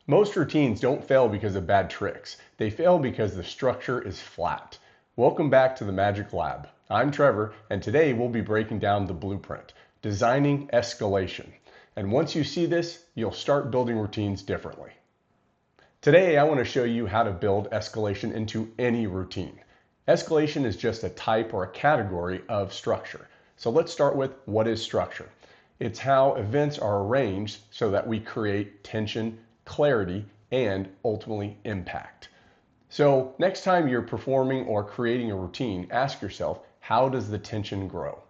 Most routines don't fail because of bad tricks. They fail because the structure is flat. Welcome back to the Magic Lab. I'm Trevor, and today we'll be breaking down the blueprint, designing escalation. And once you see this, you'll start building routines differently. Today, I want to show you how to build escalation into any routine. Escalation is just a type or a category of structure. So let's start with what is structure. It's how events are arranged so that we create tension, clarity, and ultimately impact. So next time you're performing or creating a routine, ask yourself, how does the tension grow?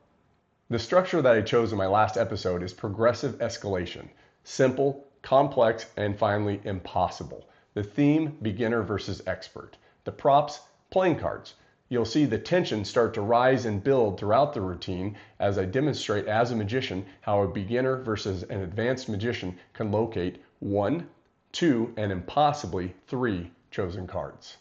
The structure that I chose in my last episode is progressive escalation. Simple, complex, and finally impossible. The theme, beginner versus expert. The props, playing cards. You'll see the tension start to rise and build throughout the routine as I demonstrate as a magician how a beginner versus an advanced magician can locate 1, 2, and impossibly 3 chosen cards.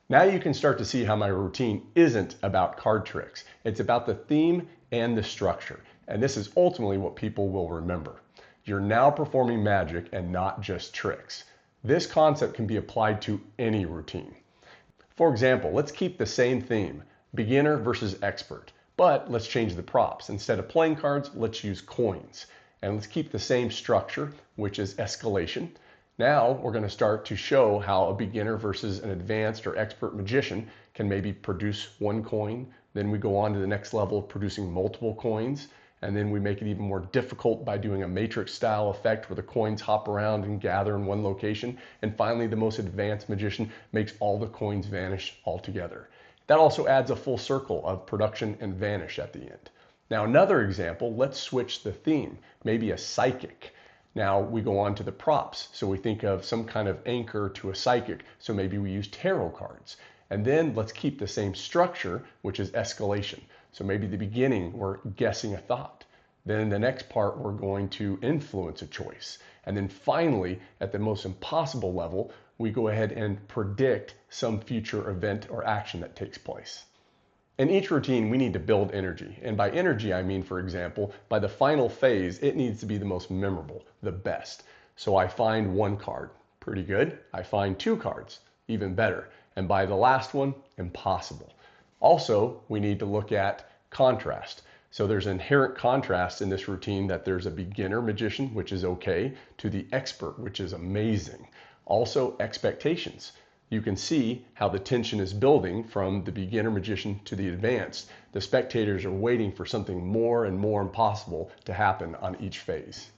Now you can start to see how my routine isn't about card tricks. It's about the theme and the structure. And this is ultimately what people will remember. You're now performing magic and not just tricks. This concept can be applied to any routine. For example, let's keep the same theme, beginner versus expert, but let's change the props. Instead of playing cards, let's use coins. And let's keep the same structure, which is escalation. Now we're going to start to show how a beginner versus an advanced or expert magician can maybe produce 1 coin. Then we go on to the next level of producing multiple coins. And then we make it even more difficult by doing a matrix style effect where the coins hop around and gather in one location. And finally, the most advanced magician makes all the coins vanish altogether. That also adds a full circle of production and vanish at the end. Now another example, let's switch the theme, maybe a psychic. Now we go on to the props. So we think of some kind of anchor to a psychic. So maybe we use tarot cards. And then let's keep the same structure, which is escalation. So maybe the beginning, we're guessing a thought. Then in the next part, we're going to influence a choice. And then finally, at the most impossible level, we go ahead and predict some future event or action that takes place. In each routine, we need to build energy. And by energy, I mean, for example, by the final phase, it needs to be the most memorable, the best. So I find 1 card, pretty good. I find 2 cards, even better. And by the last one, impossible. Also, we need to look at contrast. So there's inherent contrast in this routine that there's a beginner magician, which is okay, to the expert, which is amazing. Also, expectations. You can see how the tension is building from the beginner magician to the advanced. The spectators are waiting for something more and more impossible to happen on each phase.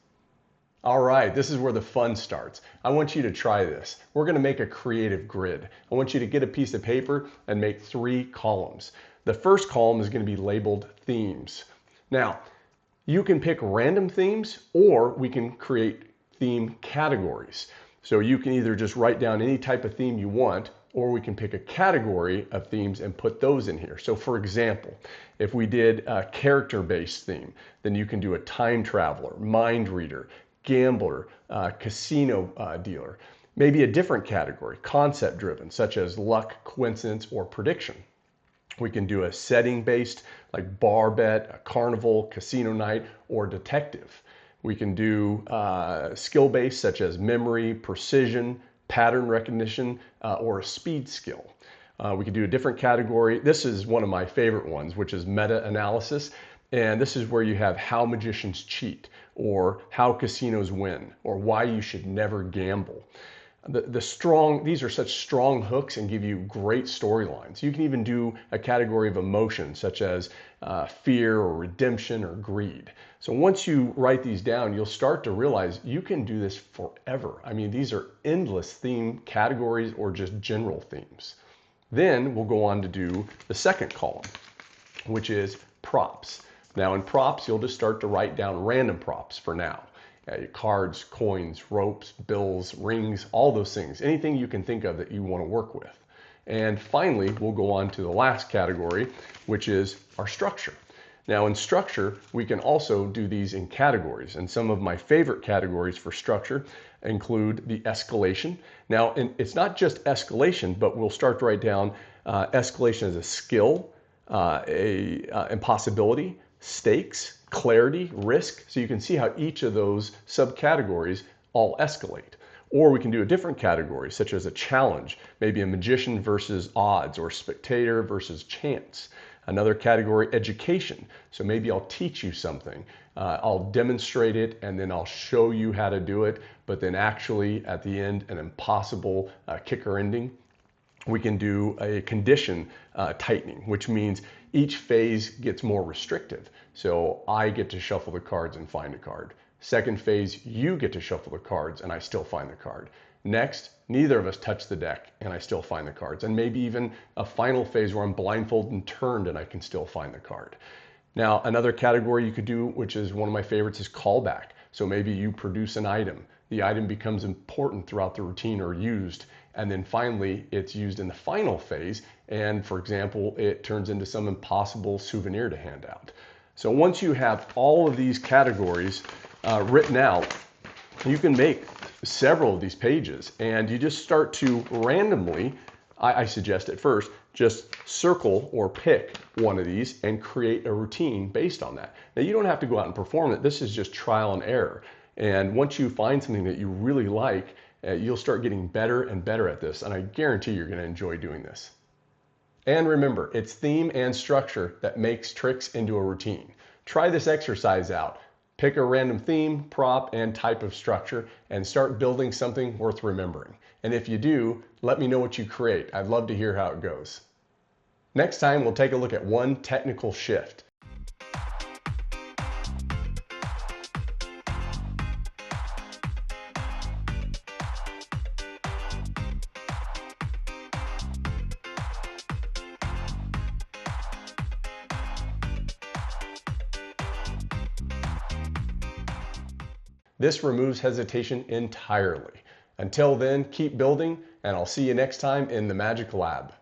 All right, this is where the fun starts. I want you to try this. We're going to make a creative grid. I want you to get a piece of paper and make 3 columns. The first column is going to be labeled themes. Now, you can pick random themes or we can create theme categories. So you can either just write down any type of theme you want, or we can pick a category of themes and put those in here. So for example, if we did a character-based theme, then you can do a time traveler, mind reader, gambler, casino dealer. Maybe a different category, concept driven, such as luck, coincidence, or prediction. We can do a setting based like bar bet, a carnival, casino night, or detective. We can do skill based such as memory, precision, pattern recognition, or a speed skill. We can do a different category. This is one of my favorite ones, which is meta-analysis. And this is where you have how magicians cheat, or how casinos win, or why you should never gamble. These are such strong hooks and give you great storylines. You can even do a category of emotion, such as fear or redemption or greed. So once you write these down, you'll start to realize you can do this forever. I mean, these are endless theme categories or just general themes. Then we'll go on to do the second column, which is props. Now in props, you'll just start to write down random props for now. Cards, coins, ropes, bills, rings, all those things. Anything you can think of that you want to work with. And finally, we'll go on to the last category, which is our structure. Now in structure, we can also do these in categories. And some of my favorite categories for structure include the escalation. Now, it's not just escalation, but we'll start to write down escalation as a skill, impossibility, stakes, clarity, risk. So you can see how each of those subcategories all escalate. Or we can do a different category, such as a challenge, maybe a magician versus odds, or spectator versus chance. Another category, education. So maybe I'll teach you something. I'll demonstrate it and then I'll show you how to do it, but then actually at the end, an impossible kicker ending. We can do a condition tightening, which means each phase gets more restrictive. So I get to shuffle the cards and find a card. Second phase, you get to shuffle the cards and I still find the card. Next, neither of us touch the deck and I still find the cards. And maybe even a final phase where I'm blindfolded and turned and I can still find the card. Now, another category you could do, which is one of my favorites, is callback. So maybe you produce an item. The item becomes important throughout the routine or used, and then finally it's used in the final phase, and for example, it turns into some impossible souvenir to hand out. So once you have all of these categories written out, you can make several of these pages, and you just start to randomly, I suggest at first, just circle or pick one of these and create a routine based on that. Now you don't have to go out and perform it. This is just trial and error. And once you find something that you really like, you'll start getting better and better at this. And I guarantee you're going to enjoy doing this. And remember, it's theme and structure that makes tricks into a routine. Try this exercise out. Pick a random theme, prop, and type of structure and start building something worth remembering. And if you do, let me know what you create. I'd love to hear how it goes. Next time, we'll take a look at one technical shift. This removes hesitation entirely. Until then, keep building, and I'll see you next time in the Magic Lab.